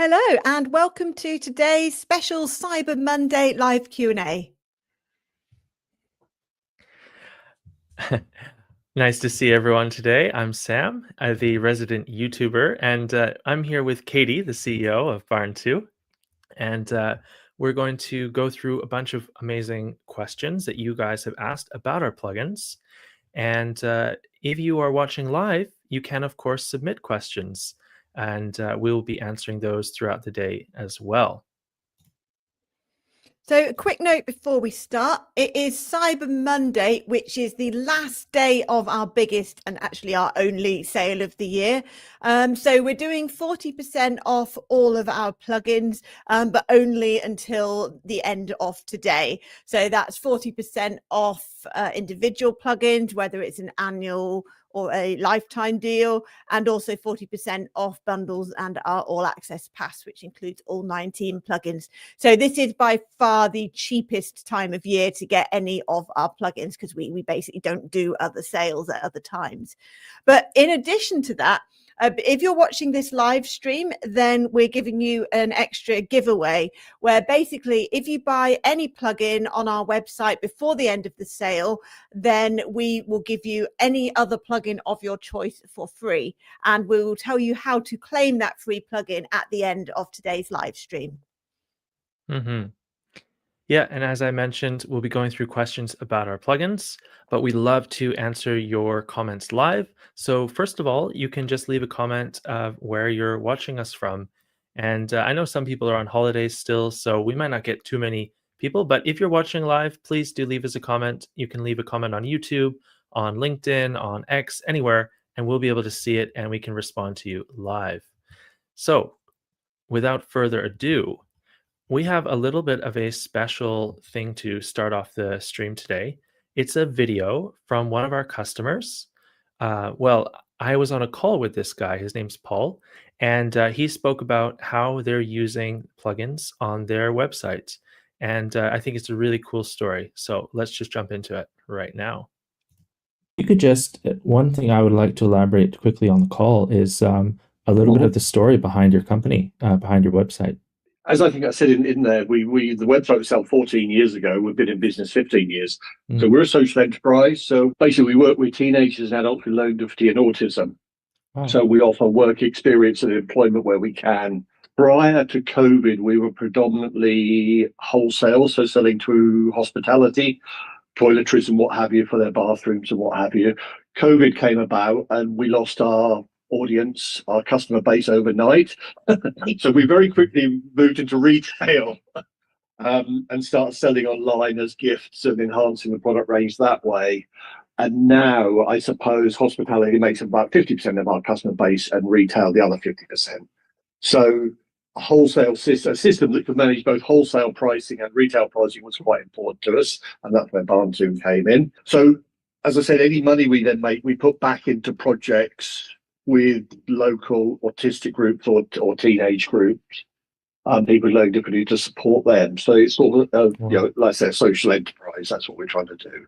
Hello and welcome to today's special Cyber Monday live Q&A. Nice to see everyone today. I'm Sam, the resident YouTuber, and I'm here with Katie, the CEO of Barn2. And we're going to go through a bunch of amazing questions that you guys have asked about our plugins. And if you are watching live, you can, of course, submit questions, and we'll be answering those throughout the day as well. So a quick note before we start, it is Cyber Monday, which is the last day of our biggest and actually our only sale of the year. So we're doing 40% off all of our plugins, but only until the end of today. So that's 40% off individual plugins, whether it's an annual or a lifetime deal, and also 40% off bundles and our all access pass, which includes all 19 plugins. So this is by far the cheapest time of year to get any of our plugins, because we basically don't do other sales at other times. But in addition to that, if you're watching this live stream, then we're giving you an extra giveaway where basically if you buy any plugin on our website before the end of the sale, then we will give you any other plugin of your choice for free. And we will tell you how to claim that free plugin at the end of today's live stream. Yeah, and as I mentioned, we'll be going through questions about our plugins, but we love to answer your comments live. So first of all, you can just leave a comment of where you're watching us from. And I know some people are on holidays still, so we might not get too many people, but if you're watching live, please do leave us a comment. You can leave a comment on YouTube, on LinkedIn, on X, anywhere, and we'll be able to see it and we can respond to you live. So without further ado, we have a little bit of a special thing to start off the stream today. It's a video from one of our customers. Well, I was on a call with this guy. His name's Paul, and he spoke about how they're using plugins on their website. And I think it's a really cool story. So let's just jump into it right now. You could just, one thing I would like to elaborate quickly on the call is a little bit of the story behind your company, behind your website. As I think I said in there, the website was set up 14 years ago. We've been in business 15 years. So we're a social enterprise. So basically we work with teenagers and adults with low difficulty and autism. Wow. So we offer work experience and employment where we can. Prior to COVID, we were predominantly wholesale, so selling to hospitality, toiletries and what have you for their bathrooms and what have you. COVID came about and we lost our audience, our customer base overnight. So we very quickly moved into retail and started selling online as gifts and enhancing the product range that way. And now I suppose hospitality makes about 50% of our customer base and retail the other 50%. So a wholesale system, a system that could manage both wholesale pricing and retail pricing was quite important to us, and that's where Barn2 came in. So as I said, any money we then make, we put back into projects with local autistic groups or teenage groups, people with learning difficulty to support them. So it's sort of, like I said, social enterprise. That's what we're trying to do.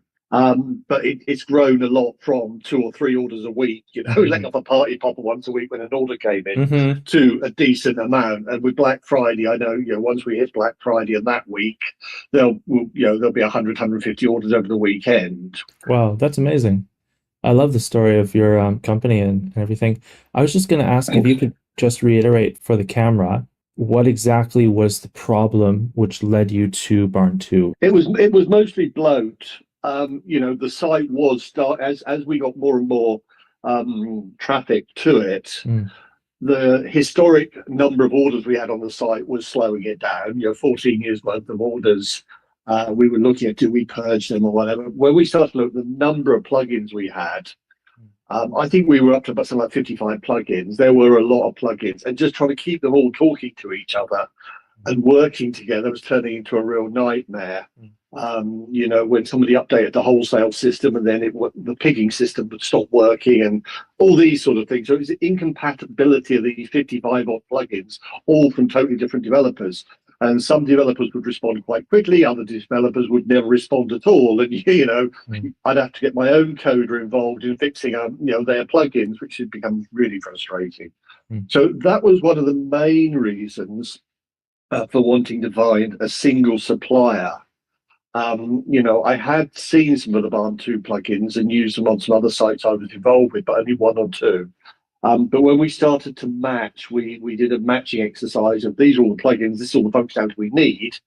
But it's grown a lot from 2 or 3 orders a week, letting off a party popper once a week when an order came in, to a decent amount. And with Black Friday, I know, once we hit Black Friday and that week, there'll be 100, 150 orders over the weekend. Wow, that's amazing. I love the story of your company and everything. I was just going to ask if you could just reiterate for the camera, what exactly was the problem which led you to Barn2? It was mostly bloat. The site was as we got more and more traffic to it. The historic number of orders we had on the site was slowing it down. 14 years worth of orders. We were looking at, do we purge them or whatever. When we started to look at the number of plugins we had, I think we were up to about something like 55 plugins. There were a lot of plugins, and just trying to keep them all talking to each other and working together was turning into a real nightmare. When somebody updated the wholesale system and then the picking system would stop working and all these sort of things. So it was the incompatibility of these 55 odd plugins, all from totally different developers. And some developers would respond quite quickly, other developers would never respond at all. And, I'd have to get my own coder involved in fixing, their plugins, which had become really frustrating. So that was one of the main reasons for wanting to find a single supplier. I had seen some of the Barn2 plugins and used them on some other sites I was involved with, but only one or two. But when we started to match, we did a matching exercise of these are all the plugins, this is all the functionality we need.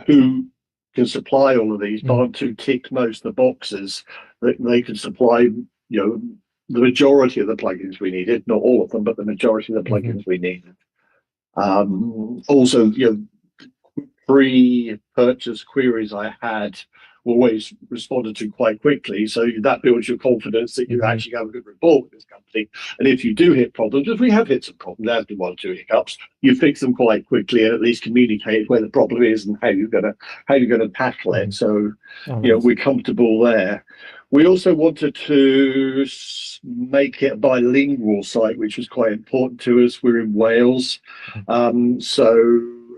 Who can supply all of these? Barn2 ticked most of the boxes that they could supply, the majority of the plugins we needed, not all of them, but the majority of the plugins we needed. Also, pre-purchase queries I had always responded to quite quickly. So that builds your confidence that you actually have a good rapport with this company. And if you do hit problems, if we have hit some problems, there's been 1 or 2 hiccups, you fix them quite quickly and at least communicate where the problem is and how you're gonna tackle it. So we're comfortable there. We also wanted to make it a bilingual site, which was quite important to us. We're in Wales, and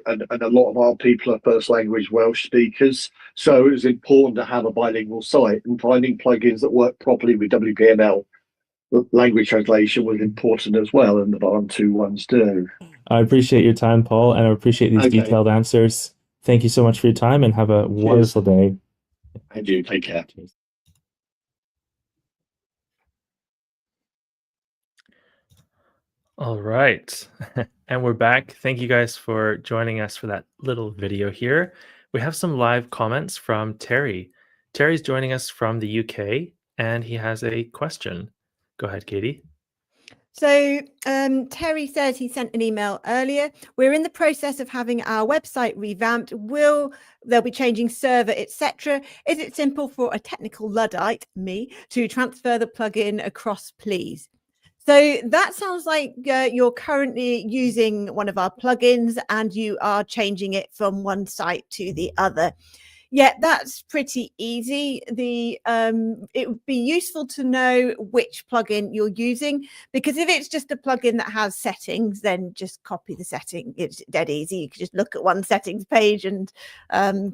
a lot of our people are first language Welsh speakers. So it was important to have a bilingual site, and finding plugins that work properly with WPML language translation was important as well, and the Barn2 ones do. I appreciate your time, Paul, and I appreciate these detailed answers. Thank you so much for your time and have a wonderful day. And you, take care. Cheers. All right. And we're back. Thank you guys for joining us for that little video here. We have some live comments from Terry. Terry's joining us from the UK and he has a question. Go ahead, Katie. So Terry says he sent an email earlier. We're in the process of having our website revamped. They'll be changing server, etc. Is it simple for a technical Luddite, me, to transfer the plugin across, please? So that sounds like you're currently using one of our plugins and you are changing it from one site to the other. Yeah, that's pretty easy. It would be useful to know which plugin you're using, because if it's just a plugin that has settings, then just copy the setting. It's dead easy. You can just look at one settings page and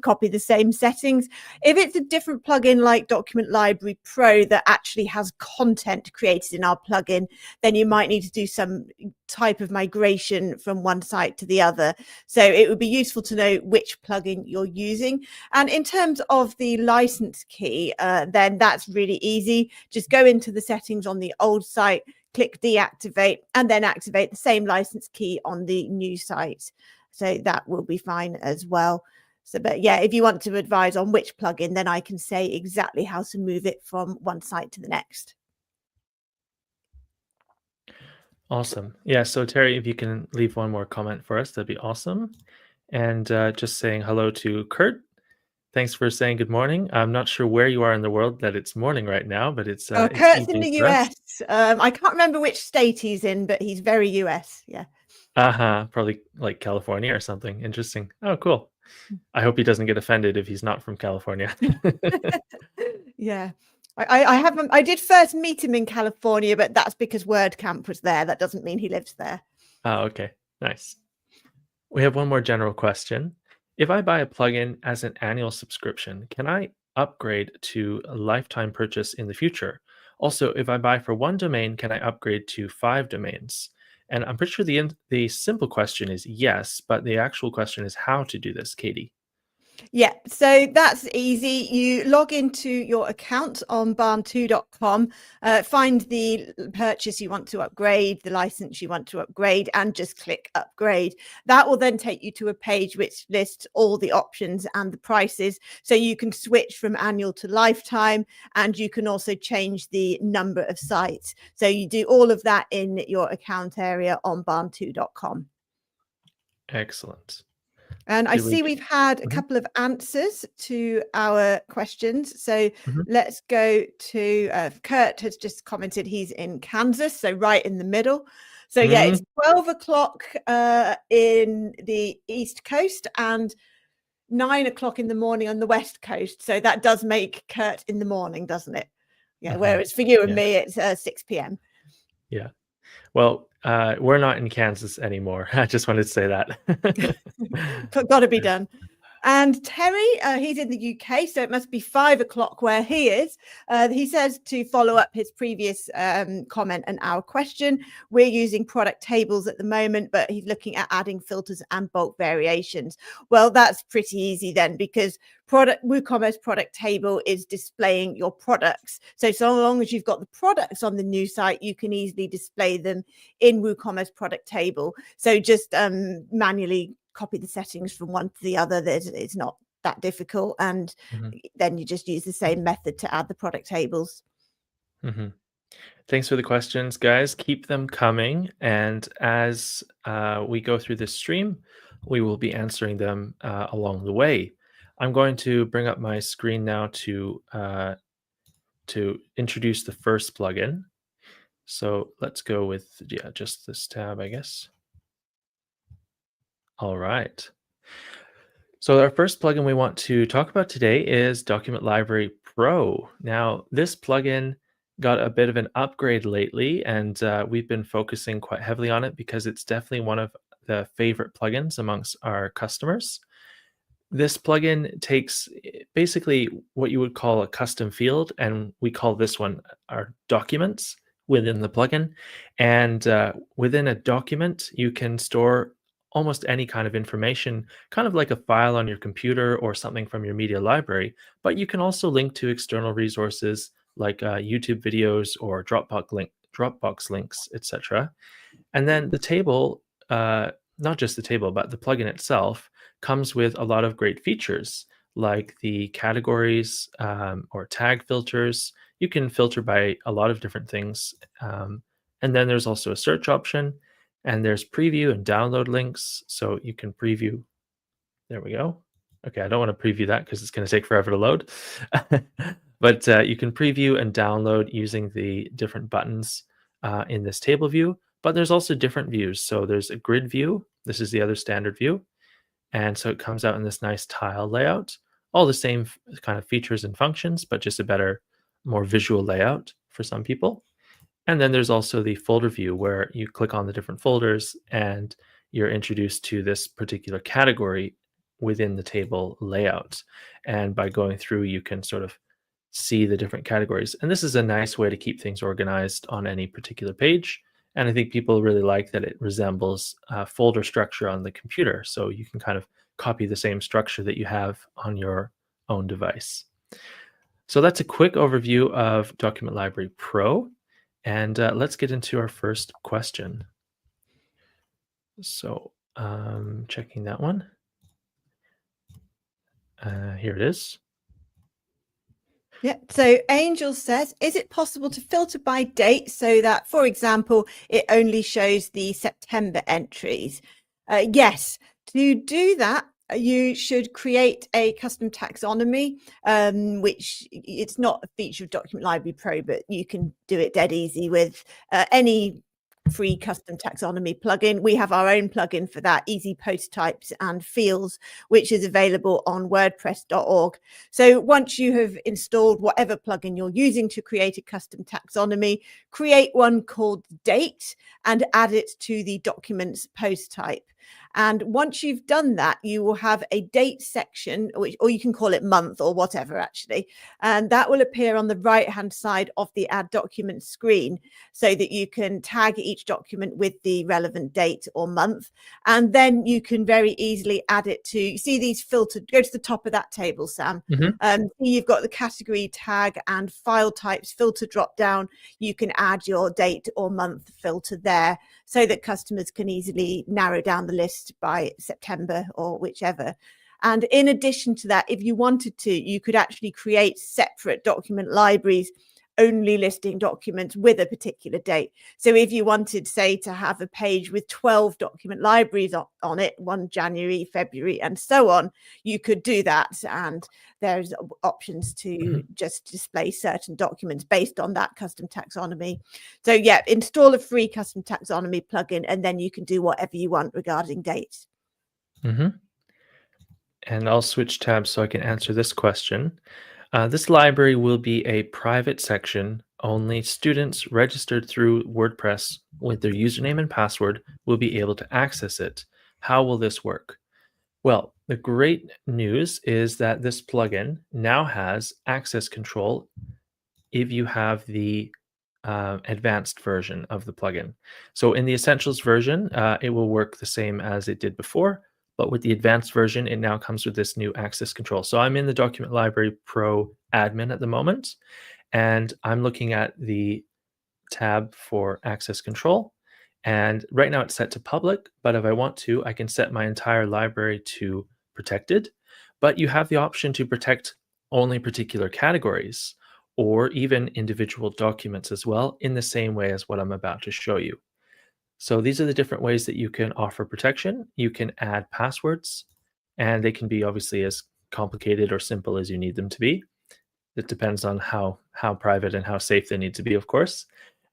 copy the same settings. If it's a different plugin like Document Library Pro that actually has content created in our plugin, then you might need to do some type of migration from one site to the other. So it would be useful to know which plugin you're using. And in terms of the license key, then that's really easy. Just go into the settings on the old site, click deactivate, and then activate the same license key on the new site. So that will be fine as well. So, but yeah, if you want to advise on which plugin, then I can say exactly how to move it from one site to the next. Awesome. Yeah, so Terry, if you can leave one more comment for us, that'd be awesome. And just saying hello to Kurt. Thanks for saying good morning. I'm not sure where you are in the world that it's morning right now, but it's Kurt's in the US. I can't remember which state he's in, but he's very US. Yeah. Probably like California or something. Interesting. Oh, cool. I hope he doesn't get offended if he's not from California. Yeah. I did first meet him in California, but that's because WordCamp was there. That doesn't mean he lives there. Oh, okay. Nice. We have one more general question. If I buy a plugin as an annual subscription, can I upgrade to a lifetime purchase in the future? Also, if I buy for one domain, can I upgrade to 5 domains? And I'm pretty sure the simple question is yes, but the actual question is how to do this, Katie. Yeah, so that's easy. You log into your account on barn2.com, find the purchase you want to upgrade, the license you want to upgrade, and just click upgrade. That will then take you to a page which lists all the options and the prices. So you can switch from annual to lifetime, and you can also change the number of sites. So you do all of that in your account area on barn2.com. Excellent. And I see we've had a couple of answers to our questions. So let's go to Kurt has just commented he's in Kansas, so right in the middle. So yeah, it's 12 o'clock in the East Coast and 9 o'clock in the morning on the West Coast. So that does make Kurt in the morning, doesn't it? Yeah, whereas for you and me, it's 6 p.m. Yeah. Well, we're not in Kansas anymore. I just wanted to say that. Got to be done. And Terry, he's in the UK, so it must be 5 o'clock where he is. He says to follow up his previous comment and our question, we're using product tables at the moment, but he's looking at adding filters and bulk variations. Well, that's pretty easy then, because WooCommerce product table is displaying your products. So long as you've got the products on the new site, you can easily display them in WooCommerce product table. So just manually copy the settings from one to the other. It's not that difficult, and then you just use the same method to add the product tables. Thanks for the questions, guys. Keep them coming, and as we go through this stream, we will be answering them along the way. I'm going to bring up my screen now to introduce the first plugin. So let's go with just this tab, I guess. All right. So our first plugin we want to talk about today is Document Library Pro. Now, this plugin got a bit of an upgrade lately, and we've been focusing quite heavily on it because it's definitely one of the favorite plugins amongst our customers. This plugin takes basically what you would call a custom field, and we call this one our documents within the plugin. And within a document, you can store almost any kind of information, kind of like a file on your computer or something from your media library, but you can also link to external resources like YouTube videos or Dropbox links, etc. And then the table, not just the table, but the plugin itself comes with a lot of great features like the categories or tag filters. You can filter by a lot of different things. And then there's also a search option, and there's preview and download links. So you can preview. There we go. Okay, I don't want to preview that because it's going to take forever to load. But you can preview and download using the different buttons in this table view. But there's also different views. So there's a grid view. This is the other standard view. And so it comes out in this nice tile layout. All the same kind of features and functions, but just a better, more visual layout for some people. And then there's also the folder view where you click on the different folders and you're introduced to this particular category within the table layout. And by going through, you can sort of see the different categories. And this is a nice way to keep things organized on any particular page. And I think people really like that it resembles folder structure on the computer. So you can kind of copy the same structure that you have on your own device. So that's a quick overview of Document Library Pro. And let's get into our first question. So checking that one. Here it is. Yeah. So Angel says, is it possible to filter by date so that, for example, it only shows the September entries? Yes. To do that, you should create a custom taxonomy, which it's not a feature of Document Library Pro, but you can do it dead easy with any free custom taxonomy plugin. We have our own plugin for that, easy post types and fields, which is available on wordpress.org. So once you have installed whatever plugin you're using to create a custom taxonomy, create one called date and add it to the documents post type. And once you've done that, you will have a date section, or you can call it month or whatever, actually. And that will appear on the right-hand side of the Add Document screen so that you can tag each document with the relevant date or month. And then you can very easily add it to, you see these filtered, go to the top of that table, Sam. You've got the category, tag, and file types filter drop down. You can add your date or month filter there so that customers can easily narrow down the list by September or whichever. And in addition to that, if you wanted to, you could actually create separate document libraries only listing documents with a particular date. So if you wanted, say, to have a page with 12 document libraries on it, 1 January, February, and so on, you could do that. And there's options to just display certain documents based on that custom taxonomy. So yeah, install a free custom taxonomy plugin, and then you can do whatever you want regarding dates. And I'll switch tabs so I can answer this question. This library will be a private section. Only students registered through WordPress with their username and password will be able to access it. How will this work? Well, The great news is that this plugin now has access control if you have the advanced version of the plugin. So in the Essentials version, it will work the same as it did before, but with the advanced version, it now comes with this new access control. So I'm in the Document Library Pro admin at the moment, and I'm looking at the tab for access control. And right now it's set to public, but if I want to, I can set my entire library to protected. But you have the option to protect only particular categories or even individual documents as well, in the same way as what I'm about to show you. So these are the different ways that you can offer protection. You can add passwords, and they can be obviously as complicated or simple as you need them to be. It depends on how private and how safe they need to be, of course.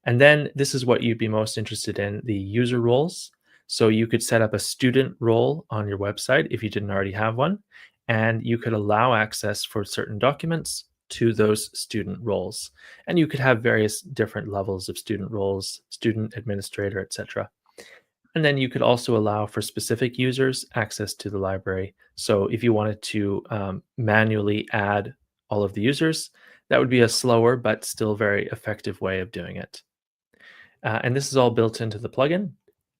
And then this is what you'd be most interested in, the user roles. So you could set up a student role on your website if you didn't already have one, and you could allow access for certain documents to those student roles. And you could have various different levels of student roles, student administrator, etc. And then you could also allow for specific users access to the library. So if you wanted to manually add all of the users, that would be a slower but still very effective way of doing it. And this is all built into the plugin.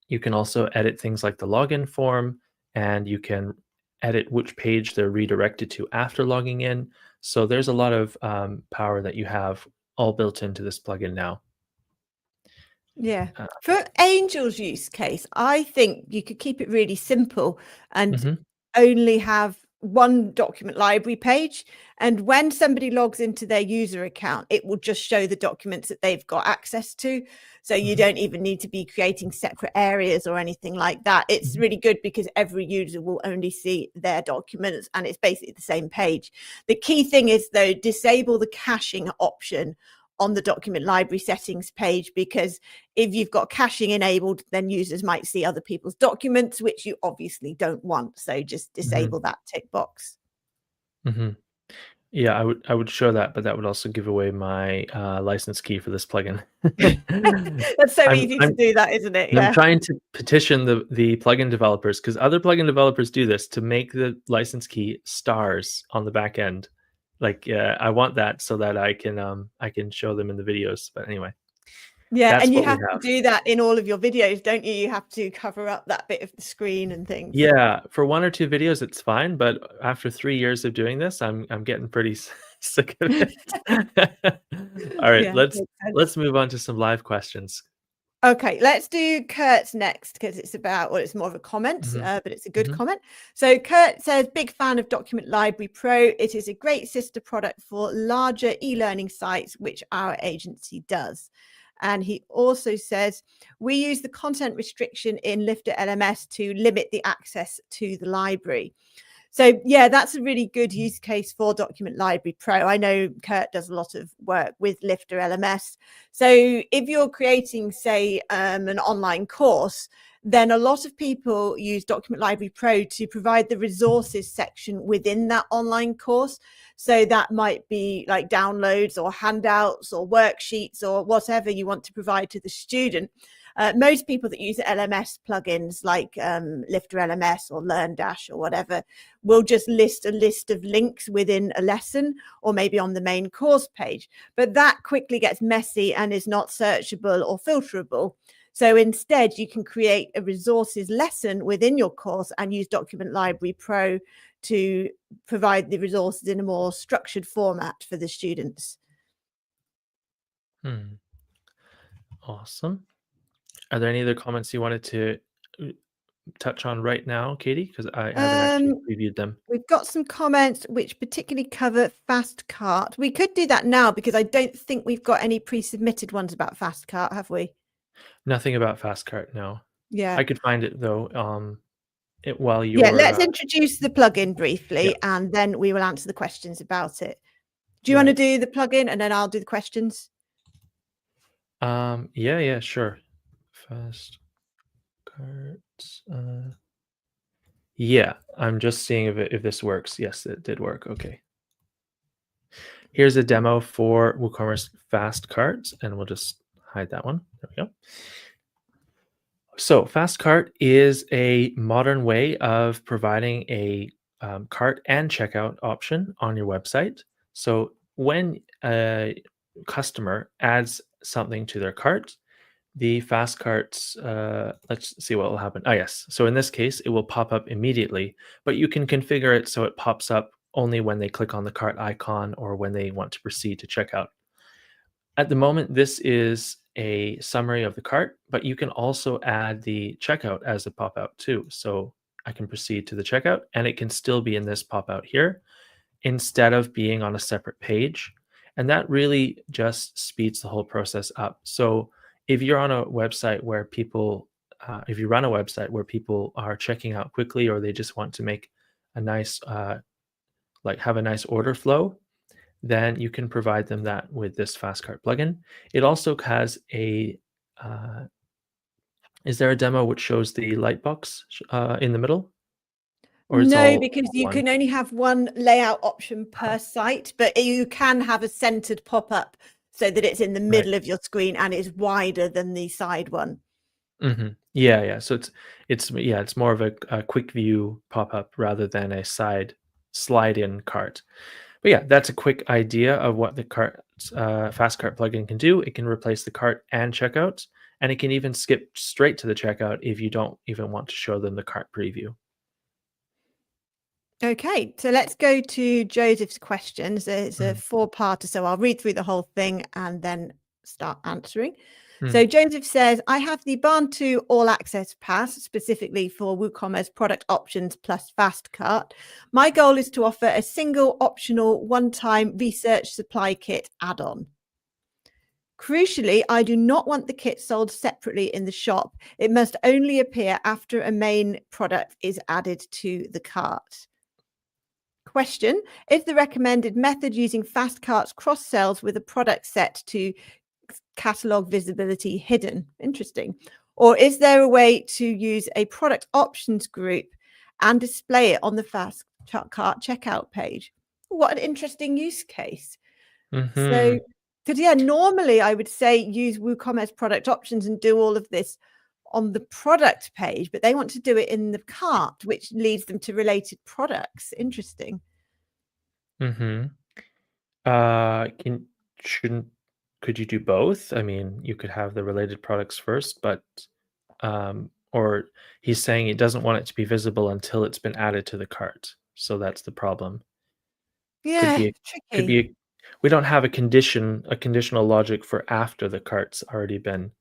You can also edit things like the login form, and you can edit which page they're redirected to after logging in. So there's a lot of power that you have all built into this plugin now. Yeah. For Angel's use case, I think you could keep it really simple and only have one document library page. And when somebody logs into their user account, it will just show the documents that they've got access to. So you don't even need to be creating separate areas or anything like that. It's really good because every user will only see their documents and it's basically the same page. The key thing is, though, disable the caching option on the document library settings page, because if you've got caching enabled, then users might see other people's documents, which you obviously don't want. So just disable that tick box. Yeah, I would show that, but that would also give away my license key for this plugin. That's so easy to do that, isn't it? I'm trying to petition the plugin developers, because other plugin developers do this, to make the license key stars on the back end. Like, I want that so that I can show them in the videos. But anyway. Yeah, and you have to do that in all of your videos, don't you? You have to cover up that bit of the screen and things. Yeah, for 1 or 2 videos, it's fine. But after 3 years of doing this, I'm getting pretty sick of it. All right, Yeah, let's move on to some live questions. Okay, let's do Kurt's next, because it's about, well, it's more of a comment, but it's a good comment. So Kurt says, big fan of Document Library Pro. It is a great sister product for larger e-learning sites, which our agency does. And he also says, we use the content restriction in Lifter LMS to limit the access to the library. So yeah, that's a really good use case for Document Library Pro. I know Kurt does a lot of work with Lifter LMS. So if you're creating, say, an online course, then a lot of people use Document Library Pro to provide the resources section within that online course. So that might be like downloads or handouts or worksheets or whatever you want to provide to the student. Most people that use LMS plugins like Lifter LMS or LearnDash or whatever will just list a list of links within a lesson or maybe on the main course page. But that quickly gets messy and is not searchable or filterable. So instead, you can create a resources lesson within your course and use Document Library Pro to provide the resources in a more structured format for the students. Awesome. Are there any other comments you wanted to touch on right now, Katie? Because I haven't actually previewed them. We've got some comments which particularly cover FastCart. We could do that now because I don't think we've got any pre-submitted ones about FastCart, have we? Nothing about FastCart, no. Yeah. I could find it though. While you're... Yeah, let's introduce the plugin briefly, and then we will answer the questions about it. Do you want to do the plugin and then I'll do the questions? Yeah, sure. FastCart. Yeah, I'm just seeing if this works. Yes, it did work. Okay. Here's a demo for WooCommerce FastCart, and we'll just hide that one. There we go. So FastCart is a modern way of providing a cart and checkout option on your website. So when a customer adds something to their cart, the fast carts, let's see what will happen. Ah, yes. So in this case, it will pop up immediately, but you can configure it so it pops up only when they click on the cart icon or when they want to proceed to checkout. At the moment, this is a summary of the cart, but you can also add the checkout as a pop-out too. So I can proceed to the checkout and it can still be in this pop-out here instead of being on a separate page. And that really just speeds the whole process up. So if you're on a website where people, if you run a website where people are checking out quickly or they just want to make a nice, like have a nice order flow, then you can provide them that with this fast cart plugin. It also has a, is there a demo which shows the lightbox in the middle? Or it's No, all because you one? can only have one layout option per site, but you can have a centered pop-up so that it's in the Right. middle of your screen and is wider than the side one. Yeah, yeah. So it's more of a quick view pop-up rather than a side slide-in cart. But yeah, that's a quick idea of what the fast cart plugin can do. It can replace the cart and checkout, and it can even skip straight to the checkout if you don't even want to show them the cart preview. Okay, so let's go to Joseph's questions. It's a four-parter, so I'll read through the whole thing and then start answering. So Joseph says, I have the Barn2 All Access Pass specifically for WooCommerce product options plus fast cart. My goal is to offer a single optional one-time research supply kit add-on. Crucially, I do not want the kit sold separately in the shop. It must only appear after a main product is added to the cart. Question, is the recommended method using fast carts cross sells with a product set to catalog visibility hidden? Interesting. Or is there a way to use a product options group and display it on the fast cart checkout page? What an interesting use case. So, because yeah, normally I would say use WooCommerce product options and do all of this on the product page, but they want to do it in the cart, which leads them to related products. Interesting. Could you do both? I mean, you could have the related products first, but or he's saying he doesn't want it to be visible until it's been added to the cart. So that's the problem. Yeah, Could tricky. be we don't have a conditional logic for after the cart's already been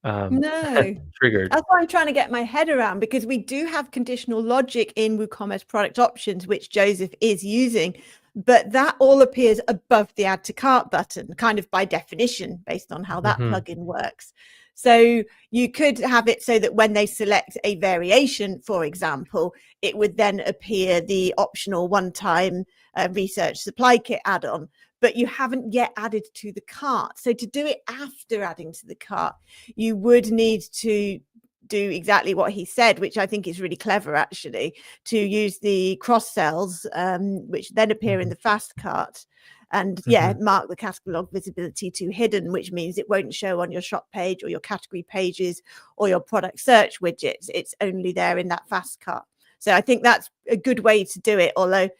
No. triggered. That's what I'm trying to get my head around, because we do have conditional logic in WooCommerce product options, which Joseph is using, but that all appears above the add to cart button, kind of by definition, based on how that plugin works. So you could have it so that when they select a variation, for example, it would then appear the optional one-time research supply kit add-on, but you haven't yet added to the cart. So to do it after adding to the cart, you would need to do exactly what he said, which I think is really clever, actually, to use the cross sells, which then appear in the fast cart, and mark the catalog visibility to hidden, which means it won't show on your shop page or your category pages or your product search widgets. It's only there in that fast cart. So I think that's a good way to do it, although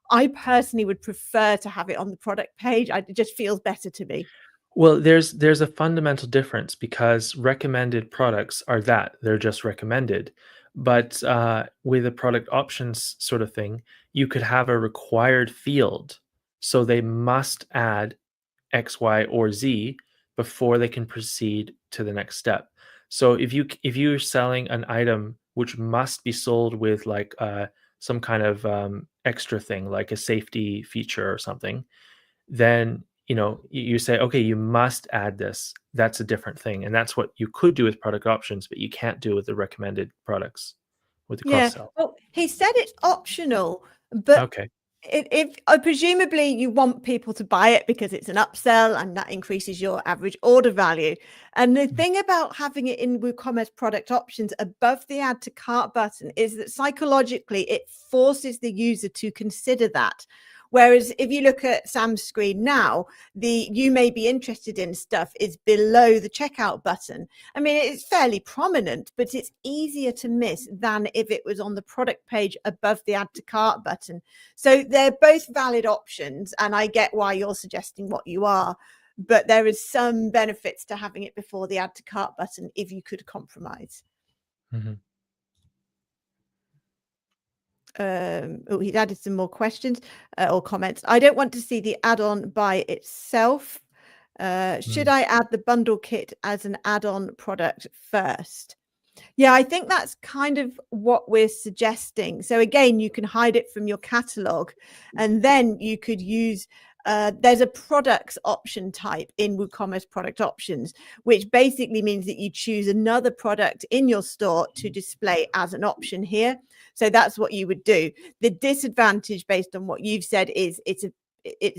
I personally would prefer to have it on the product page. It just feels better to me. Well, there's a fundamental difference because recommended products are that they're just recommended. But with a product options sort of thing, you could have a required field. So they must add X, Y, or Z before they can proceed to the next step. So if you're selling an item which must be sold with like some kind of extra thing, like a safety feature or something, then you say, okay, you must add this. That's a different thing, and that's what you could do with product options, but you can't do with the recommended products with the cross sell. Well, he said it's optional, but Okay. if presumably you want people to buy it because it's an upsell and that increases your average order value. And the thing about having it in WooCommerce product options above the add to cart button is that psychologically it forces the user to consider that. Whereas if you look at Sam's screen now, the you may be interested in stuff is below the checkout button. I mean, it's fairly prominent, but it's easier to miss than if it was on the product page above the add to cart button. So they're both valid options, and I get why you're suggesting what you are, but there is some benefits to having it before the add to cart button if you could compromise. Mhm. Oh, he'd added some more questions or comments. I don't want to see the add-on by itself. Should I add the bundle kit as an add-on product first? Yeah, I think that's kind of what we're suggesting. So again, you can hide it from your catalog, and then you could use there's a products option type in WooCommerce product options, which basically means that you choose another product in your store to display as an option here. So that's what you would do. The disadvantage, based on what you've said, is it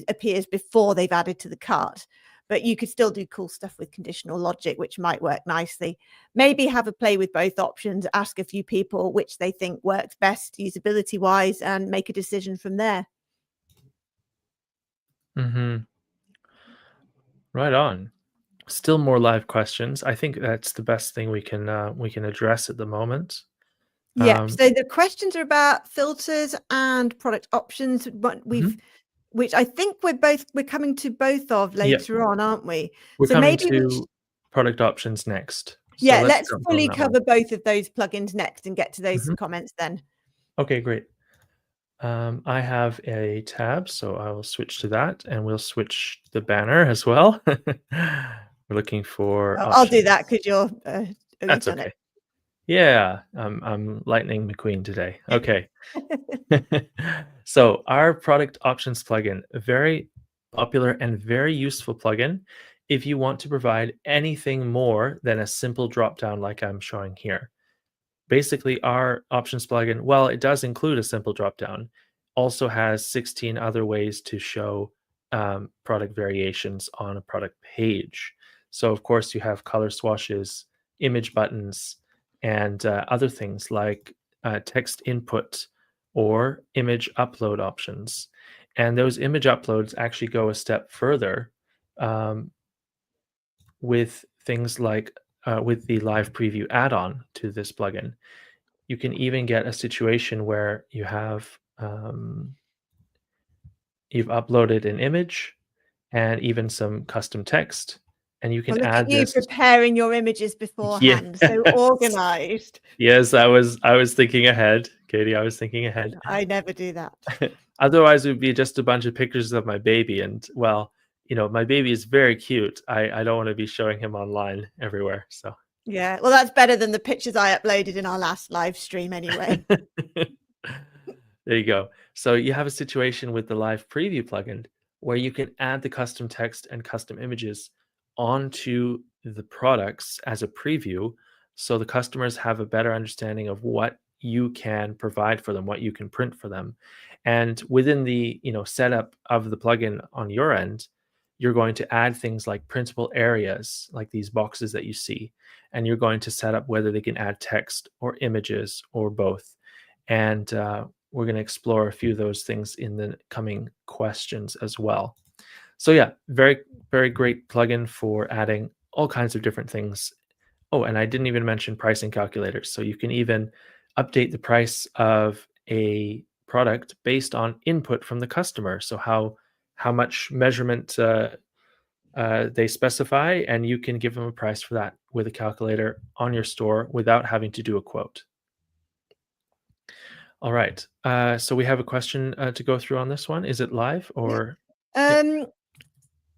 appears before they've added to the cart. But you could still do cool stuff with conditional logic, which might work nicely. Maybe have a play with both options, ask a few people which they think works best usability wise, and make a decision from there. Mm-hmm. Right on. Still more live questions. I think that's the best thing we can address at the moment. Yeah. So the questions are about filters and product options. What which I think we're coming to both of later on, aren't we? We're so coming maybe to product options next. So yeah, let's jump on fully that cover one. both of those plugins next and get to those comments then. Okay, great. I have a tab, so I will switch to that, and we'll switch the banner as well. We're looking for I'll do options. that because you're That's done okay. Yeah, I'm Lightning McQueen today. Okay. So our product options plugin, a very popular and very useful plugin if you want to provide anything more than a simple drop-down like I'm showing here. Basically, our options plugin, well, it does include a simple drop-down, also has 16 other ways to show product variations on a product page. So, of course, you have color swatches, image buttons, and other things like text input or image upload options. And those image uploads actually go a step further with things like with the live preview add-on to this plugin. You can even get a situation where you have you've uploaded an image and even some custom text, and you can Well, look add at you this. preparing your images beforehand. So organized. Yes, I was thinking ahead, Katie. I was thinking ahead. I never do that. Otherwise, it would be just a bunch of pictures of my baby, and well, my baby is very cute. I don't want to be showing him online everywhere. So yeah, well, that's better than the pictures I uploaded in our last live stream anyway. There you go. So you have a situation with the live preview plugin where you can add the custom text and custom images onto the products as a preview, so the customers have a better understanding of what you can provide for them, what you can print for them. And within the setup of the plugin on your end, you're going to add things like printable areas, like these boxes that you see, and you're going to set up whether they can add text or images or both. And we're going to explore a few of those things in the coming questions as well. So yeah, very, very great plugin for adding all kinds of different things. Oh, and I didn't even mention pricing calculators. So you can even update the price of a product based on input from the customer. So how much measurement they specify, and you can give them a price for that with a calculator on your store without having to do a quote. All right. So we have a question to go through on this one. Is it live or?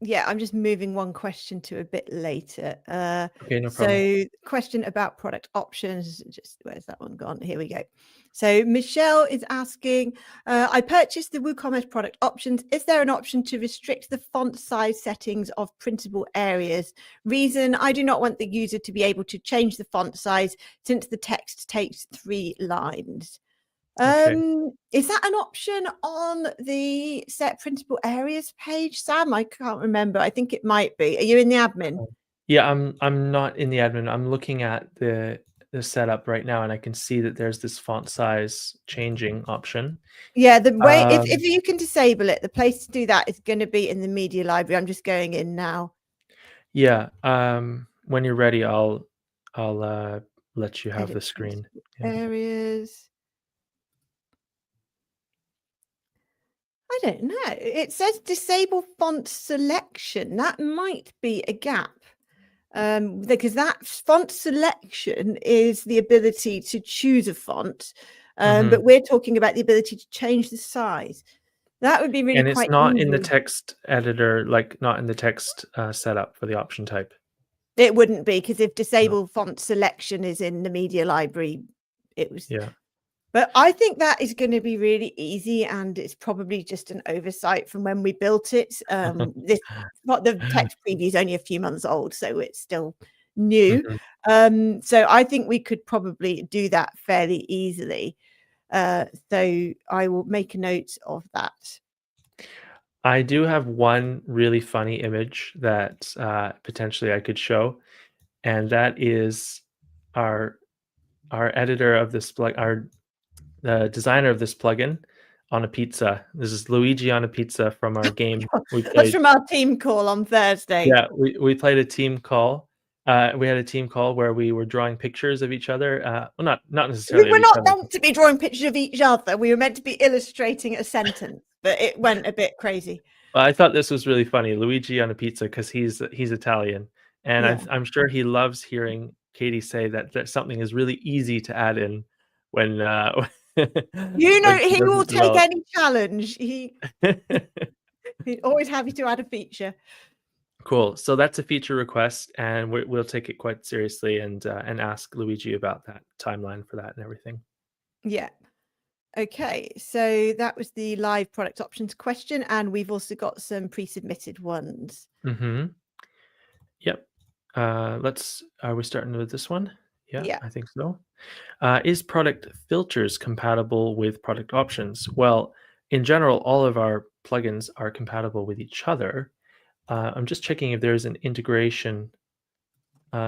Yeah, I'm just moving one question to a bit later. Okay, no problem. So question about product options, just where's that one gone? Here we go. So Michelle is asking, I purchased the WooCommerce product options. Is there an option to restrict the font size settings of printable areas? Reason, I do not want the user to be able to change the font size since the text takes 3 lines. Okay. Is that an option on the set printable areas page, Sam? I can't remember. I think it might be. Are you in the admin? Yeah, I'm not in the admin. I'm looking at the the setup right now, and I can see that there's this font size changing option. Yeah, the way if you can disable it, the place to do that is going to be in the media library. I'm just going in now. Yeah. When you're ready, I'll let you have Edit the screen. Yeah. areas. I don't know. It says disable font selection. That might be a gap. Because that font selection is the ability to choose a font. But we're talking about the ability to change the size. That would be really And it's quite not easy. in the text editor, like not in the text setup for the option type. It wouldn't be, because if disable font selection is in the media library, it was. Yeah. But I think that is going to be really easy, and it's probably just an oversight from when we built it. The text preview is only a few months old, so it's still new. So I think we could probably do that fairly easily. So I will make a note of that. I do have one really funny image that potentially I could show, and that is our editor of this the designer of this plugin on a pizza. This is Luigi on a pizza from our game we That's played. from our team call on Thursday. Yeah, we played a team call. We had a team call where we were drawing pictures of each other. Well, not necessarily. We were of each not other. meant to be drawing pictures of each other. We were meant to be illustrating a sentence, but it went a bit crazy. I thought this was really funny, Luigi on a pizza, because he's Italian, and Yeah. I'm sure he loves hearing Katie say that something is really easy to add in when You know, when she he will doesn't take develop. any challenge. He's always happy to add a feature. Cool. So that's a feature request, and we'll take it quite seriously and ask Luigi about that timeline for that and everything. Yeah. Okay, so that was the live product options question, and we've also got some pre-submitted ones. Yep. Are we starting with this one? Yeah. I think so. Is product filters compatible with product options? Well, in general, all of our plugins are compatible with each other. I'm just checking if there's an integration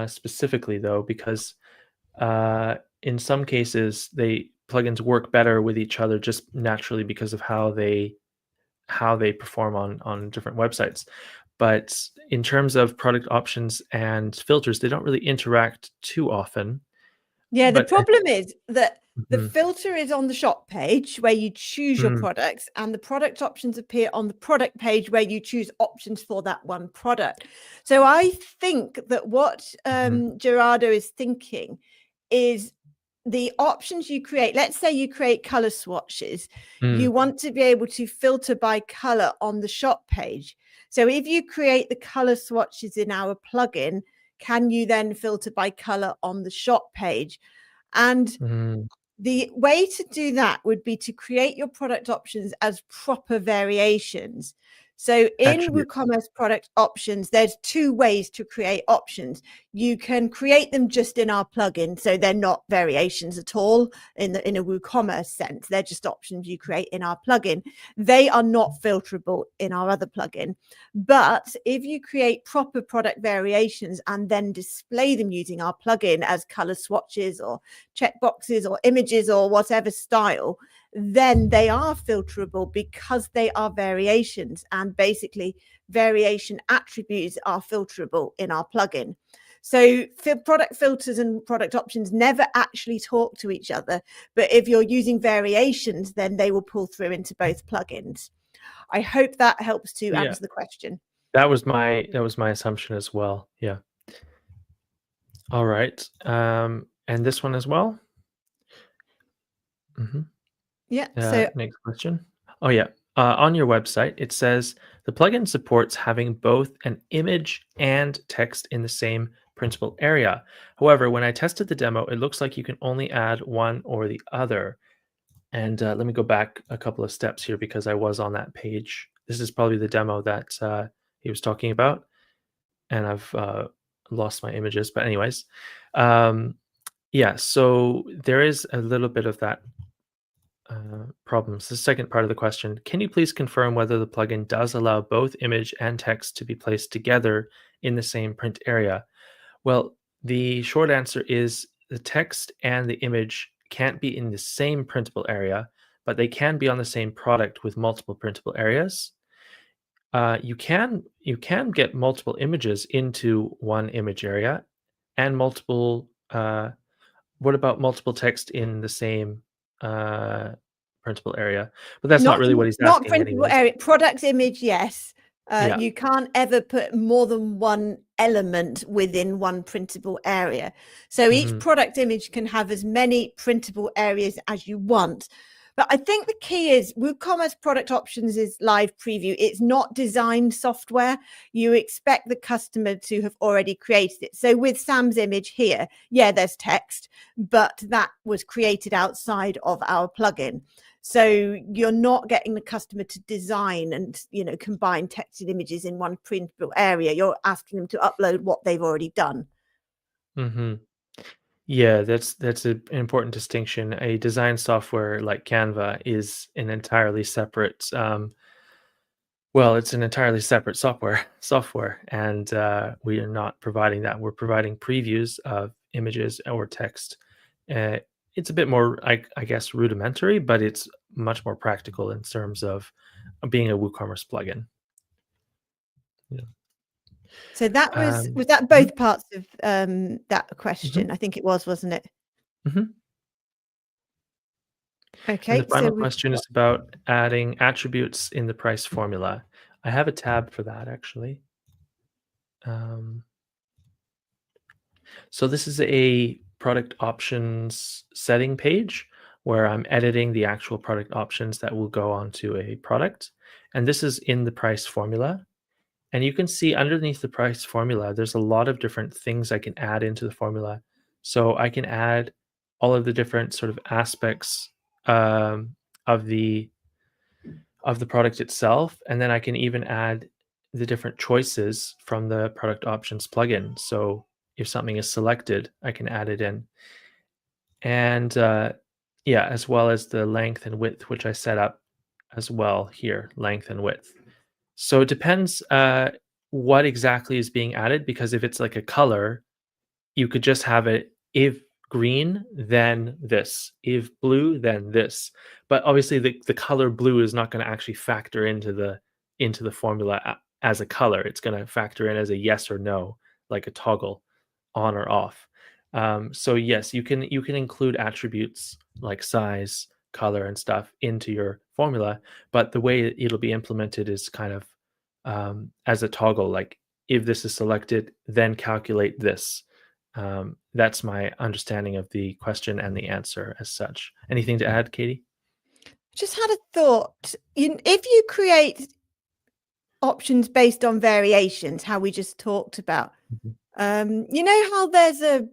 specifically, though, because in some cases, plugins work better with each other just naturally because of how they perform on different websites. But in terms of product options and filters, they don't really interact too often. Yeah, the problem is that the Mhm. filter is on the shop page where you choose your products, and the product options appear on the product page where you choose options for that one product. So I think that what Gerardo is thinking is the options you create. Let's say you create color swatches. You want to be able to filter by color on the shop page. So if you create the color swatches in our plugin, can you then filter by color on the shop page? And the way to do that would be to create your product options as proper variations. So in WooCommerce product options, there's two ways to create options. You can create them just in our plugin, so they're not variations at all in a WooCommerce sense. They're just options you create in our plugin. They are not filterable in our other plugin. But if you create proper product variations and then display them using our plugin as color swatches or checkboxes or images or whatever style, then they are filterable because they are variations, and basically variation attributes are filterable in our plugin. So product filters and product options never actually talk to each other, but if you're using variations, then they will pull through into both plugins. I hope that helps to answer the question. That was my assumption as well. Yeah. All right. And this one as well. Yeah. So next question. Oh yeah. On your website, it says the plugin supports having both an image and text in the same printable area. However, when I tested the demo, it looks like you can only add one or the other. And let me go back a couple of steps here because I was on that page. This is probably the demo that he was talking about, and I've lost my images. But anyways, yeah. So there is a little bit of that problems. The second part of the question, can you please confirm whether the plugin does allow both image and text to be placed together in the same print area? Well, the short answer is the text and the image can't be in the same printable area, but they can be on the same product with multiple printable areas. You can get multiple images into one image area, and multiple. What about multiple text in the same printable area? But that's not really what he's Not asking, printable anyways. area. Product image, yes. Yeah. You can't ever put more than one element within one printable area. So each product image can have as many printable areas as you want. But I think the key is WooCommerce product options is live preview. It's not design software. You expect the customer to have already created it. So with Sam's image here, yeah, there's text, but that was created outside of our plugin. So you're not getting the customer to design and, combine texted images in one printable area. You're asking them to upload what they've already done. Yeah, that's an important distinction. A design software like Canva is an entirely separate it's an entirely separate software, and we are not providing that. We're providing previews of images or text. It's a bit more, I guess, rudimentary, but it's much more practical in terms of being a WooCommerce plugin. Yeah. So that was Um, that both parts of that question? I think it was, wasn't it? mhm. Okay. And the final So question is about adding attributes in the price formula. I have a tab for that, actually. So this is a product options setting page where I'm editing the actual product options that will go onto a product. And this is in the price formula. And you can see underneath the price formula, there's a lot of different things I can add into the formula. So I can add all of the different sort of aspects of the product itself, and then I can even add the different choices from the product options plugin. So if something is selected, I can add it in. And yeah, as well as the length and width, which I set up as well here, length and width. So it depends what exactly is being added, because if it's like a color, you could just have it, if green, then this, if blue, then this. But obviously the color blue is not going to actually factor into the formula as a color. It's going to factor in as a yes or no, like a toggle on or off. So yes, you can include attributes like size, color, and stuff into your formula, but the way it'll be implemented is kind of as a toggle, like if this is selected, then calculate this. That's my understanding of the question and the answer as such. Anything to add, Katie? just had a thought. If you create options based on variations, how we just talked about, you know how there's a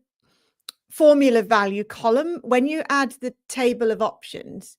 formula value column? When you add the table of options,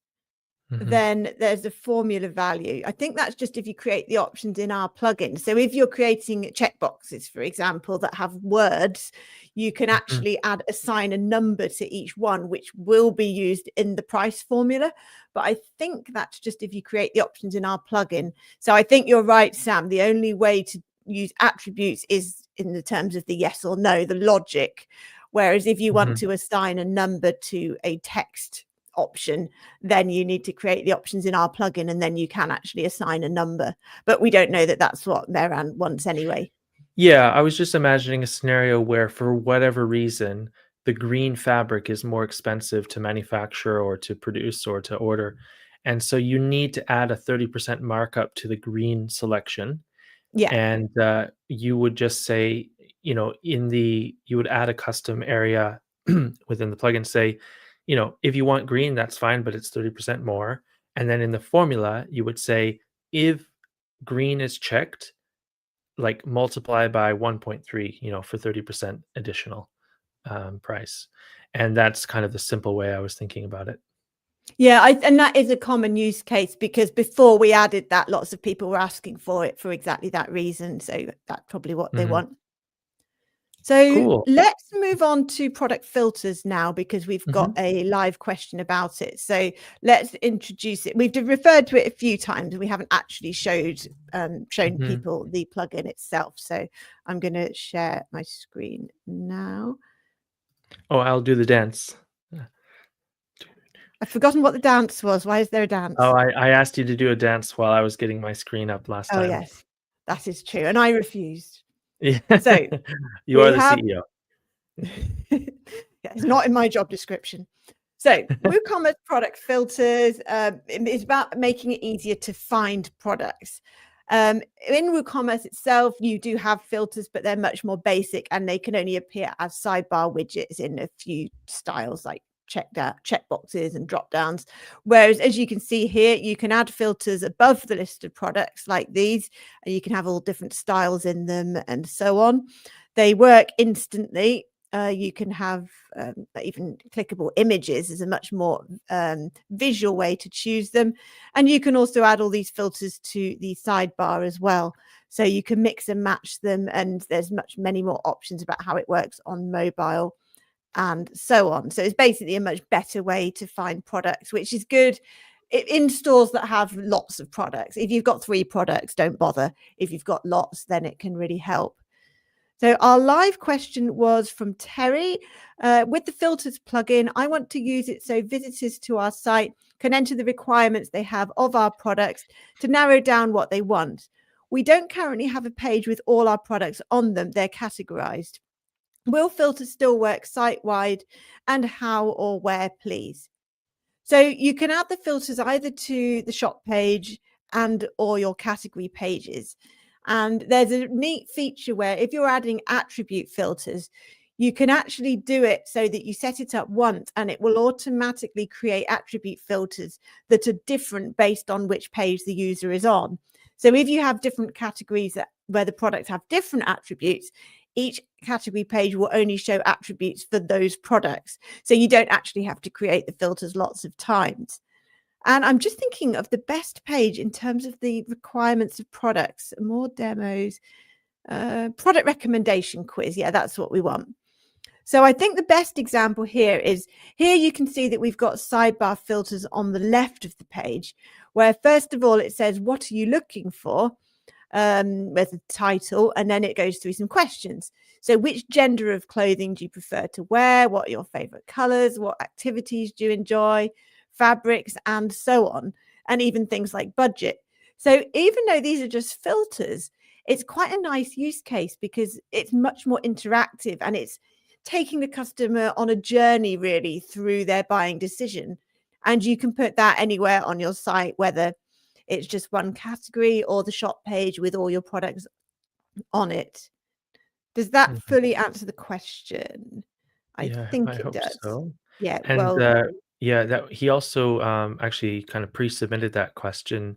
then there's a formula value. I think that's just if you create the options in our plugin. So if you're creating checkboxes, for example, that have words, you can actually assign a number to each one, which will be used in the price formula. But I think that's just if you create the options in our plugin. So I think you're right, Sam. The only way to use attributes is in the terms of the yes or no, the logic. Whereas if you want to assign a number to a text option, then you need to create the options in our plugin, and then you can actually assign a number. But we don't know that that's what Mehran wants anyway. Yeah, I was just imagining a scenario where, for whatever reason, the green fabric is more expensive to manufacture or to produce or to order. And so you need to add a 30% markup to the green selection. Yeah. And you would just say, you would add a custom area within the plugin, say, if you want green, that's fine, but it's 30% more. And then in the formula, you would say, if green is checked, like multiply by 1.3, for 30% additional price. And that's kind of the simple way I was thinking about it. Yeah, and that is a common use case, because before we added that, lots of people were asking for it for exactly that reason. So that's probably what they want. So Cool. let's move on to product filters now, because we've got a live question about it. So let's introduce it. We've referred to it a few times, and we haven't actually shown people the plugin itself. So I'm going to share my screen now. Oh, I'll do the dance. I've forgotten what the dance was. Why is there a dance? Oh, I asked you to do a dance while I was getting my screen up last Oh, time. yes, that is true. And I refused. Yeah. So You we are the have, CEO. yeah, it's not in my job description. So WooCommerce product filters is about making it easier to find products. In WooCommerce itself, you do have filters, but they're much more basic and they can only appear as sidebar widgets in a few styles like checkboxes and drop downs. Whereas, as you can see here, you can add filters above the list of products like these, and you can have all different styles in them and so on. They work instantly. You can have even clickable images is a much more visual way to choose them. And you can also add all these filters to the sidebar as well. So you can mix and match them, and there's many more options about how it works on mobile and so on. So it's basically a much better way to find products, which is good in stores that have lots of products. If you've got 3 products, don't bother. If you've got lots, then it can really help. So our live question was from Terry. With the filters plugin, I want to use it so visitors to our site can enter the requirements they have of our products to narrow down what they want. We don't currently have a page with all our products on them. They're categorized. Will filters still work site-wide, and how or where, please? So you can add the filters either to the shop page and or your category pages. And there's a neat feature where if you're adding attribute filters, you can actually do it so that you set it up once and it will automatically create attribute filters that are different based on which page the user is on. So if you have different categories where the products have different attributes, each category page will only show attributes for those products. So you don't actually have to create the filters lots of times. And I'm just thinking of the best page in terms of the requirements of products, more demos, product recommendation quiz. Yeah, that's what we want. So I think the best example here is here you can see that we've got sidebar filters on the left of the page, where first of all, it says, what are you looking for? With a title, and then it goes through some questions. So which gender of clothing do you prefer to wear? What are your favorite colors? What activities do you enjoy? Fabrics, and so on, and even things like budget. So even though these are just filters, it's quite a nice use case because it's much more interactive and it's taking the customer on a journey really through their buying decision. And you can put that anywhere on your site, whether it's just one category or the shop page with all your products on it. Does that fully answer the question? I think it hope does. so. Yeah, And well, yeah, that he also actually kind of pre-submitted that question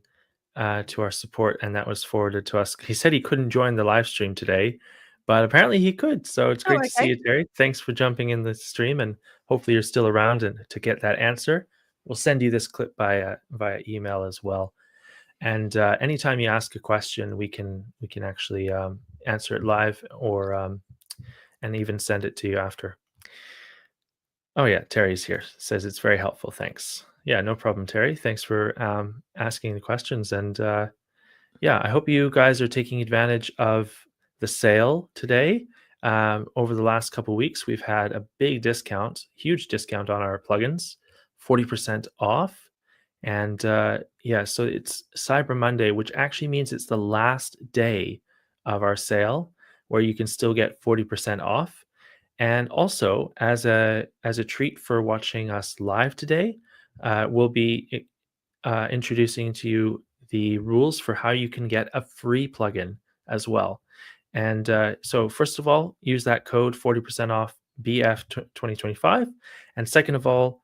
to our support, and that was forwarded to us. He said he couldn't join the live stream today, but apparently he could. So it's great to see okay. you, Terry. Thanks for jumping in the stream, and hopefully you're still around and to get that answer. We'll send you this clip via email as well. And anytime you ask a question, we can actually answer it live or and even send it to you after. Oh yeah, Terry's here. Says it's very helpful. Thanks. Yeah, no problem, Terry. Thanks for asking the questions. And yeah, I hope you guys are taking advantage of the sale today. Over the last couple of weeks, we've had a big discount, huge discount on our plugins, 40% off. And yeah, so it's Cyber Monday, which actually means it's the last day of our sale where you can still get 40% off. And also, as a treat for watching us live today, we'll be introducing to you the rules for how you can get a free plugin as well. And so, first of all, use that code 40% off BF 2025. And second of all,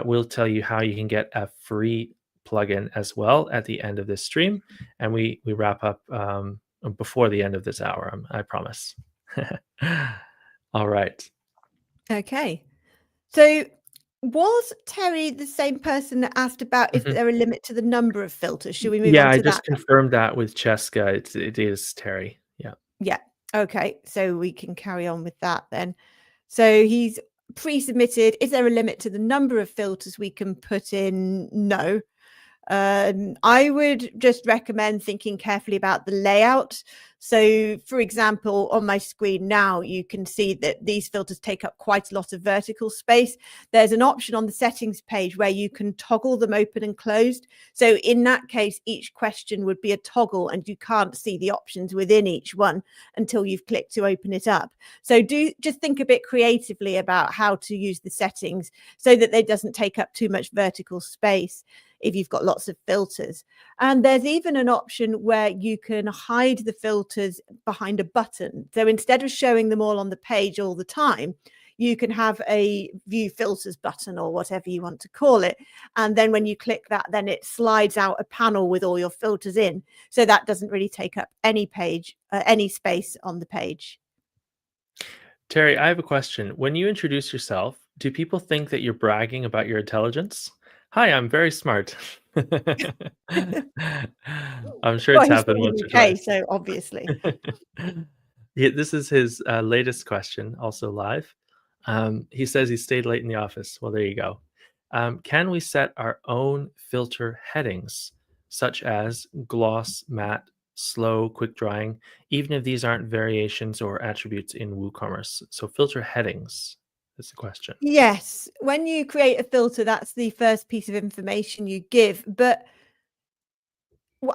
we'll tell you how you can get a free plugin as well at the end of this stream. And we wrap up before the end of this hour, I promise. All right. Okay. So was Terry the same person that asked about if there a limit to the number of filters? Should we move Yeah, on I to just that? confirmed that with Cheska. It is Terry. Yeah. Yeah. Okay. So we can carry on with that then. So he's pre-submitted. Is there a limit to the number of filters we can put in? No. I would just recommend thinking carefully about the layout. So, for example, on my screen now, you can see that these filters take up quite a lot of vertical space. There's an option on the settings page where you can toggle them open and closed. So in that case, each question would be a toggle and you can't see the options within each one until you've clicked to open it up. So do just think a bit creatively about how to use the settings so that it doesn't take up too much vertical space if you've got lots of filters. And there's even an option where you can hide the filters behind a button. So instead of showing them all on the page all the time, you can have a view filters button or whatever you want to call it. And then when you click that, then it slides out a panel with all your filters in. So that doesn't really take up any space on the page. Terry, I have a question. When you introduce yourself, do people think that you're bragging about your intelligence? Hi, I'm very smart. I'm sure Well, it's he's happened from once the or UK, twice. so obviously. Yeah, this is his latest question, also live. He says he stayed late in the office. Well, there you go. Can we set our own filter headings, such as gloss, matte, slow, quick drying, even if these aren't variations or attributes in WooCommerce? So filter headings is the question. Yes, when you create a filter, that's the first piece of information you give. But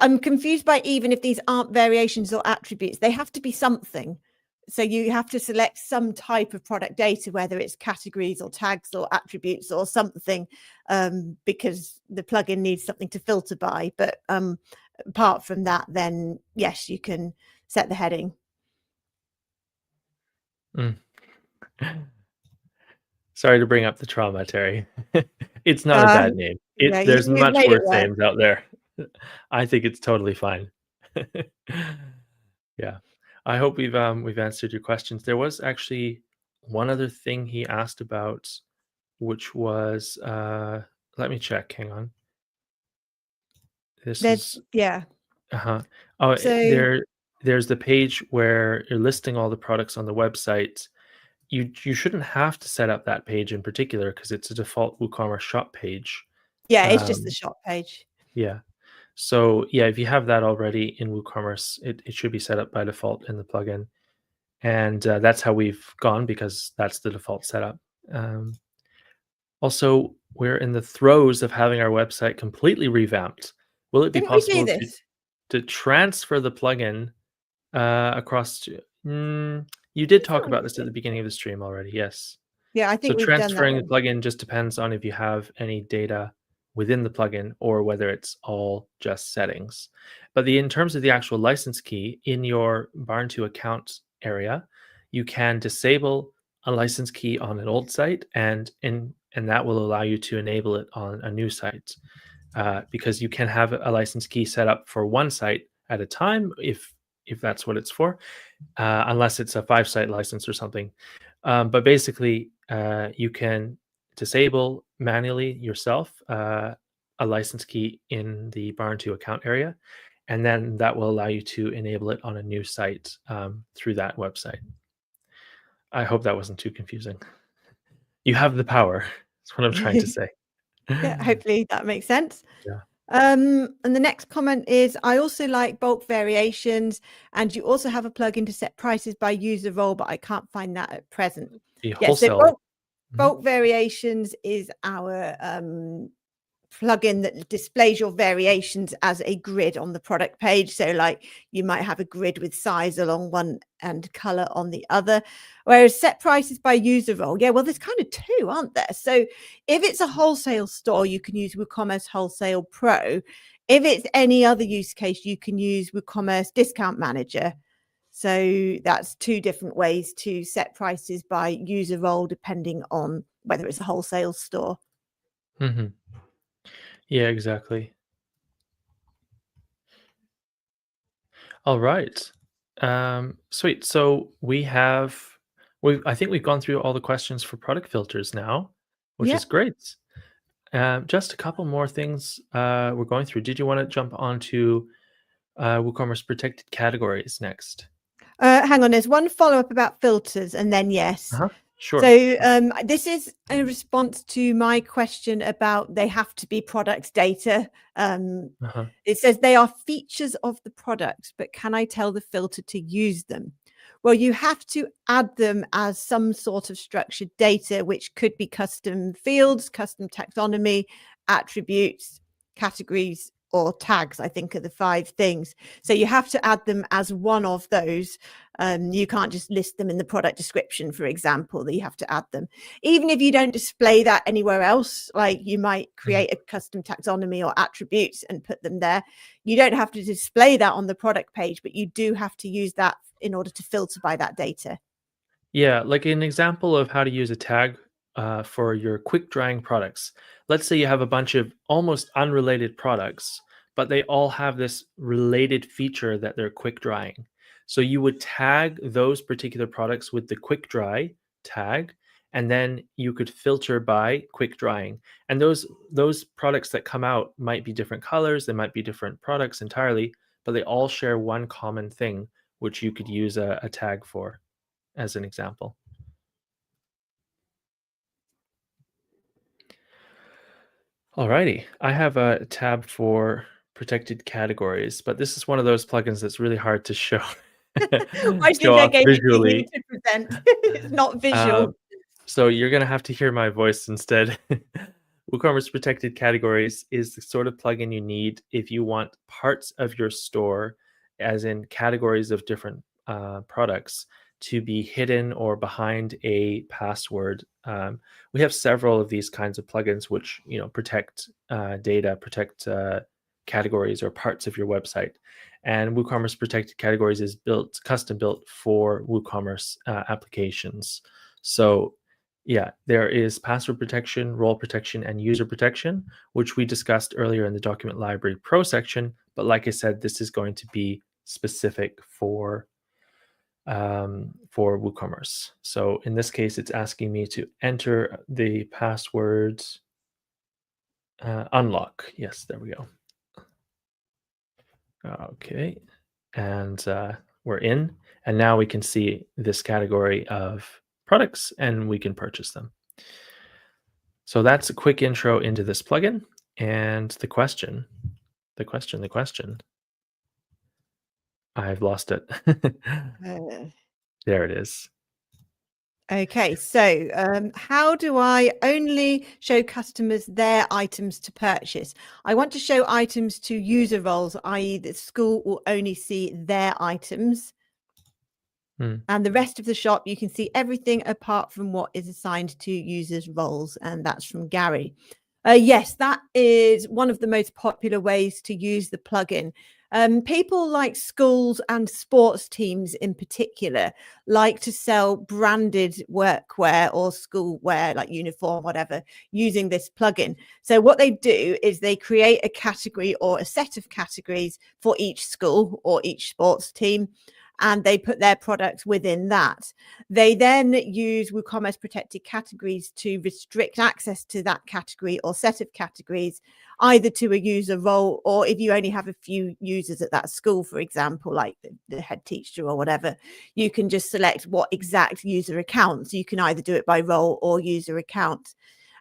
I'm confused by even if these aren't variations or attributes, they have to be something. So you have to select some type of product data, whether it's categories or tags or attributes or something, because the plugin needs something to filter by. But apart from that, then yes, you can set the heading. Mm. Sorry to bring up the trauma, Terry. It's not a bad name. Yeah, There's you've much made it worse work. names out there. I think it's totally fine. Yeah. I hope we've answered your questions. There was actually one other thing he asked about, which was let me check. Hang on. This is Yeah. oh So there's the page where you're listing all the products on the website. You shouldn't have to set up that page in particular because it's a default WooCommerce shop page. yeah, it's just the Um, shop page. yeah. So yeah, if you have that already in WooCommerce, it should be set up by default in the plugin. And that's how we've gone because that's the default setup. Also, we're in the throes of having our website completely revamped. Will it be Didn't we do possible this? to transfer the plugin across to... you did talk about this at the beginning of the stream already, yes. Yeah, I So think we've done that transferring the one. plugin just depends on if you have any data within the plugin or whether it's all just settings. But in terms of the actual license key in your Barn2 account area, you can disable a license key on an old site and that will allow you to enable it on a new site. Because you can have a license key set up for one site at a time if that's what it's for, unless it's a 5-site license or something. But basically, you can disable manually yourself a license key in the Barn2 account area, and then that will allow you to enable it on a new site through that website. I hope that wasn't too confusing. You have the power. That's what I'm trying to say. Yeah, hopefully that makes sense. Yeah. And the next comment is, I also like bulk variations, and you also have a plugin to set prices by user role, but I can't find that at present. The Yeah, so wholesale. bulk variations is our plugin that displays your variations as a grid on the product page. So like you might have a grid with size along one and color on the other, whereas set prices by user role, yeah, well, there's kind of two, aren't there? So if it's a wholesale store, you can use WooCommerce Wholesale Pro. If it's any other use case, you can use WooCommerce Discount Manager. So that's two different ways to set prices by user role depending on whether it's a wholesale store. Mm-hmm. Yeah, exactly. All right. Sweet. So I think we've gone through all the questions for product filters now, which Yeah. is great. Just a couple more things we're going through. Did you want to jump onto WooCommerce protected categories next? Hang on, there's one follow-up about filters, and then yes. Uh-huh. Sure. So this is a response to my question about they have to be product data. Uh-huh. It says they are features of the product, but can I tell the filter to use them? Well, you have to add them as some sort of structured data, which could be custom fields, custom taxonomy, attributes, categories, or tags, I think are the 5 things. So you have to add them as one of those. You can't just list them in the product description, for example, that you have to add them. Even if you don't display that anywhere else, like you might create a custom taxonomy or attributes and put them there. You don't have to display that on the product page, but you do have to use that in order to filter by that data. Yeah, like an example of how to use a tag for your quick drying products. Let's say you have a bunch of almost unrelated products, but they all have this related feature that they're quick drying. So you would tag those particular products with the quick dry tag, and then you could filter by quick drying. And those products that come out might be different colors, they might be different products entirely, but they all share one common thing, which you could use a tag for, as an example. Alrighty, I have a tab for protected categories, but this is one of those plugins that's really hard to show I show think I off gave it to you visually. to present. It's not visual. So you're gonna have to hear my voice instead. WooCommerce protected categories is the sort of plugin you need if you want parts of your store, as in categories of different products, to be hidden or behind a password. We have several of these kinds of plugins which protect data, protect categories or parts of your website. And WooCommerce protected categories is custom built for WooCommerce applications. So yeah, there is password protection, role protection, and user protection, which we discussed earlier in the Document Library Pro section. But like I said, this is going to be specific for WooCommerce. So in this case, it's asking me to enter the password unlock. Yes, there we go. Okay, and we're in, and now we can see this category of products, and we can purchase them. So that's a quick intro into this plugin. And the question. I've lost it. There it is. Okay, so how do I only show customers their items to purchase? I want to show items to user roles, i.e. the school will only see their items. And the rest of the shop, you can see everything apart from what is assigned to users' roles. And that's from Gary. Yes, that is one of the most popular ways to use the plugin. People like schools and sports teams in particular like to sell branded workwear or school wear, like uniform, whatever, using this plugin. So what they do is they create a category or a set of categories for each school or each sports team, and they put their products within that. They then use WooCommerce protected categories to restrict access to that category or set of categories, either to a user role, or if you only have a few users at that school, for example, like the head teacher or whatever, you can just select what exact user accounts. You can either do it by role or user account.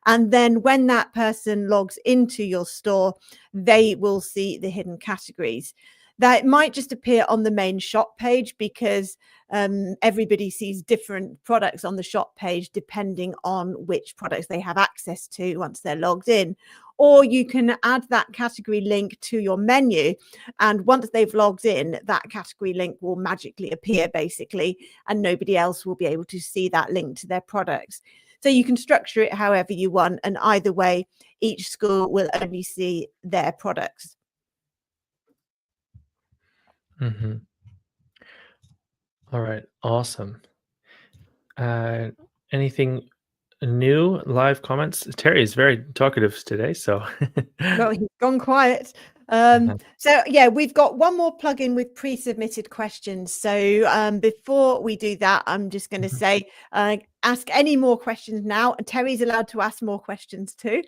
And then when that person logs into your store, they will see the hidden categories. That might just appear on the main shop page because everybody sees different products on the shop page depending on which products they have access to once they're logged in. Or you can add that category link to your menu, and once they've logged in, that category link will magically appear basically, and nobody else will be able to see that link to their products. So you can structure it however you want, and either way, each school will only see their products. All right, awesome. Anything new? Live comments? Terry is very talkative today, so Well, he's gone quiet. So yeah, we've got one more plugin with pre-submitted questions. So before we do that, I'm just going to say, ask any more questions now. And Terry's allowed to ask more questions too.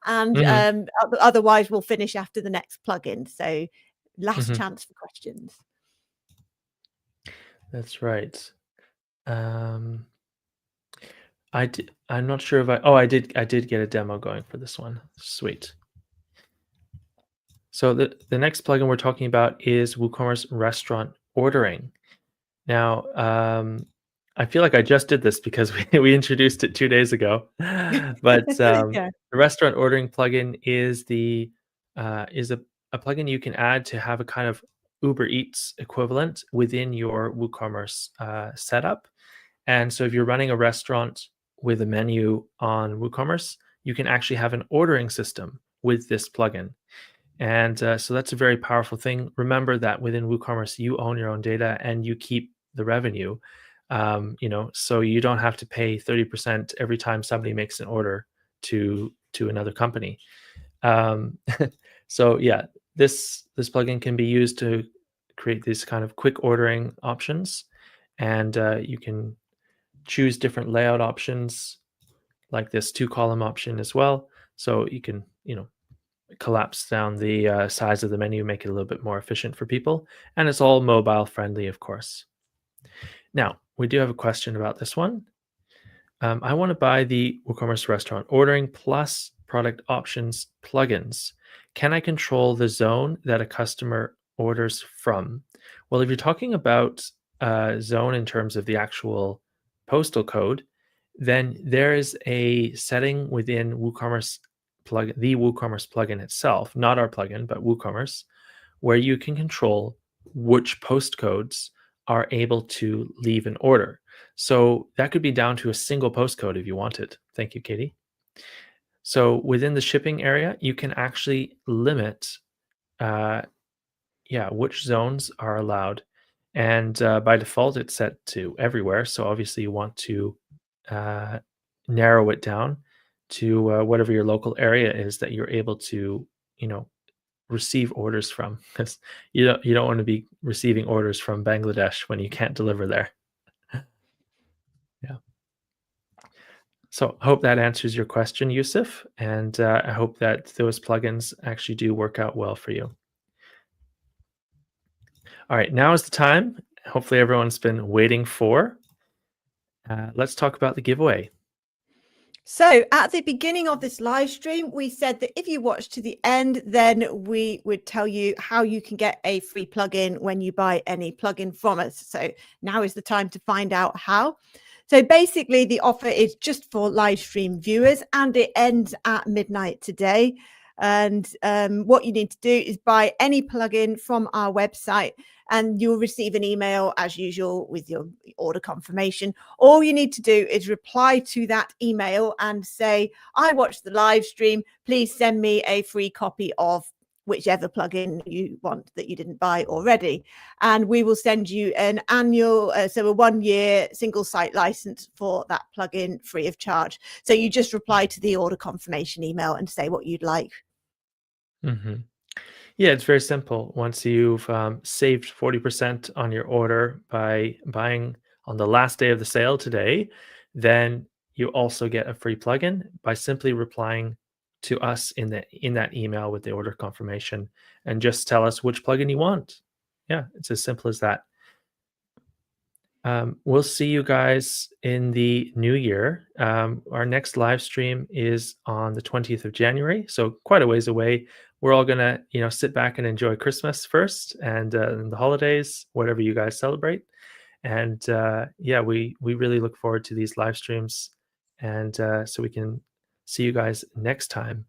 And otherwise, we'll finish after the next plugin. So last chance for questions. That's right. I'm not sure if I did get a demo going for this one. Sweet. So the next plugin we're talking about is WooCommerce Restaurant Ordering. Now, I feel like I just did this because we introduced it 2 days ago. But Yeah. the restaurant ordering plugin is a plugin you can add to have a kind of Uber Eats equivalent within your WooCommerce setup. And so if you're running a restaurant with a menu on WooCommerce, you can actually have an ordering system with this plugin. And so that's a very powerful thing. Remember that within WooCommerce, you own your own data and you keep the revenue. So you don't have to pay 30% every time somebody makes an order to another company. So yeah, this plugin can be used to create these kind of quick ordering options, and you can choose different layout options, like this 2-column option as well. So you can collapse down the size of the menu, make it a little bit more efficient for people, and it's all mobile friendly, of course. Now, we do have a question about this one. I want to buy the WooCommerce Restaurant Ordering plus Product Options plugins. Can I control the zone that a customer orders from? Well, if you're talking about zone in terms of the actual postal code, then there is a setting within WooCommerce the WooCommerce plugin itself, not our plugin, but WooCommerce, where you can control which postcodes are able to leave an order. So that could be down to a single postcode if you wanted. Thank you, Katie. So within the shipping area, you can actually limit, which zones are allowed. And by default, it's set to everywhere. So obviously, you want to narrow it down to whatever your local area is that you're able to, receive orders from, because you don't want to be receiving orders from Bangladesh when you can't deliver there. Yeah. So I hope that answers your question, Yusuf, and I hope that those plugins actually do work out well for you. All right, now is the time. Hopefully everyone's been waiting for. Let's talk about the giveaway. So at the beginning of this live stream, we said that if you watch to the end, then we would tell you how you can get a free plugin when you buy any plugin from us. So now is the time to find out how. So basically, the offer is just for live stream viewers and it ends at midnight today. And what you need to do is buy any plugin from our website and you'll receive an email as usual with your order confirmation. All you need to do is reply to that email and say, I watched the live stream. Please send me a free copy of whichever plugin you want that you didn't buy already. And we will send you an annual, so a 1-year single site license for that plugin free of charge. So you just reply to the order confirmation email and say what you'd like. Mm-hmm. Yeah, it's very simple. Once you've saved 40% on your order by buying on the last day of the sale today, then you also get a free plugin by simply replying to us in that email with the order confirmation, and just tell us which plugin you want. Yeah, it's as simple as that. We'll see you guys in the new year. Our next live stream is on the 20th of January, so quite a ways away. We're all gonna, sit back and enjoy Christmas first, and the holidays, whatever you guys celebrate. And we really look forward to these live streams, and so we can see you guys next time.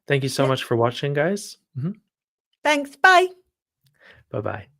Thank you so much for watching, guys. Thanks. Bye. Bye-bye.